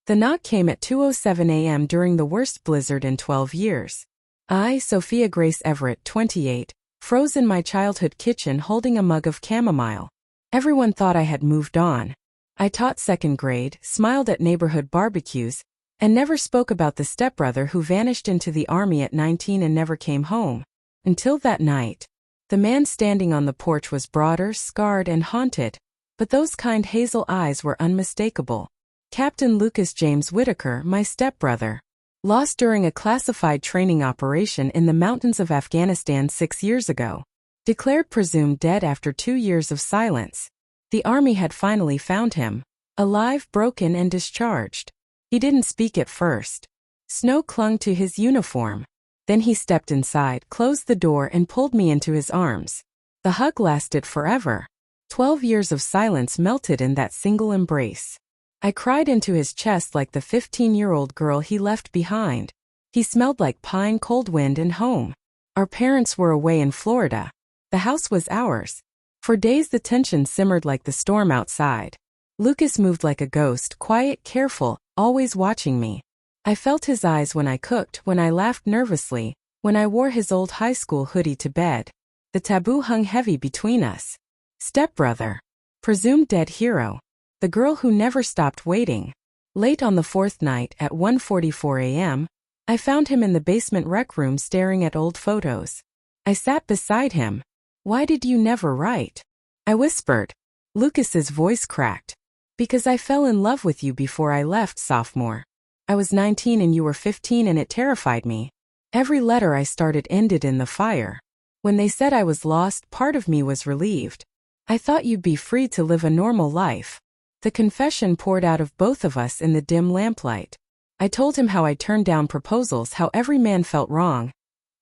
The knock came at 2:07 a.m. during the worst blizzard in 12 years. I, Sophia Grace Everett, 28, froze in my childhood kitchen holding a mug of chamomile. Everyone thought I had moved on. I taught second grade, smiled at neighborhood barbecues, and never spoke about the stepbrother who vanished into the army at 19 and never came home. Until that night. The man standing on the porch was broader, scarred, and haunted, but those kind hazel eyes were unmistakable. Captain Lucas James Whitaker, my stepbrother. Lost during a classified training operation in the mountains of Afghanistan 6 years ago. Declared presumed dead after 2 years of silence. The army had finally found him. Alive, broken, and discharged. He didn't speak at first. Snow clung to his uniform. Then he stepped inside, closed the door, and pulled me into his arms. The hug lasted forever. 12 years of silence melted in that single embrace. I cried into his chest like the 15-year-old girl he left behind. He smelled like pine, cold wind, and home. Our parents were away in Florida. The house was ours. For days the tension simmered like the storm outside. Lucas moved like a ghost, quiet, careful, always watching me. I felt his eyes when I cooked, when I laughed nervously, when I wore his old high school hoodie to bed. The taboo hung heavy between us. Stepbrother. Presumed dead hero. The girl who never stopped waiting. Late on the fourth night, at 1:44 a.m., I found him in the basement rec room staring at old photos. I sat beside him. "Why did you never write?" I whispered. Lucas's voice cracked. "Because I fell in love with you before I left, sophomore. I was 19 and you were 15 and it terrified me. Every letter I started ended in the fire. When they said I was lost, part of me was relieved. I thought you'd be free to live a normal life." The confession poured out of both of us in the dim lamplight. I told him how I turned down proposals, how every man felt wrong,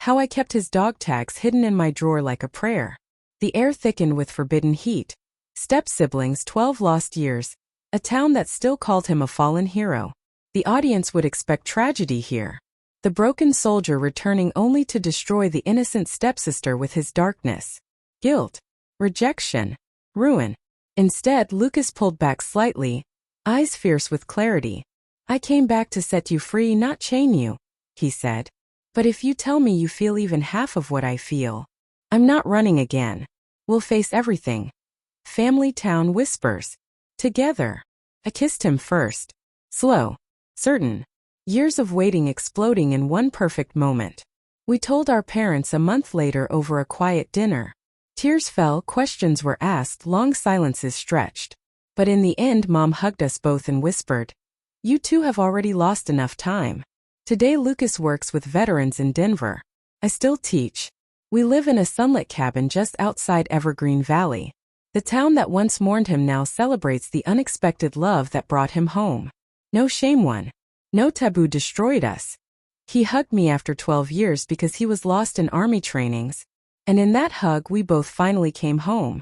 how I kept his dog tags hidden in my drawer like a prayer. The air thickened with forbidden heat. Step-siblings, 12 lost years, a town that still called him a fallen hero. The audience would expect tragedy here. The broken soldier returning only to destroy the innocent stepsister with his darkness. Guilt. Rejection. Ruin. Instead, Lucas pulled back slightly, eyes fierce with clarity. "I came back to set you free, not chain you," he said. "But if you tell me you feel even half of what I feel, I'm not running again. We'll face everything." Family town whispers. Together. I kissed him first. Slow. Certain. Years of waiting exploding in one perfect moment. We told our parents a month later over a quiet dinner. Tears fell, questions were asked, long silences stretched. But in the end, Mom hugged us both and whispered, "You two have already lost enough time." Today Lucas works with veterans in Denver. I still teach. We live in a sunlit cabin just outside Evergreen Valley. The town that once mourned him now celebrates the unexpected love that brought him home. No shame won. No taboo destroyed us. He hugged me after 12 years because he was lost in army trainings. And in that hug we both finally came home.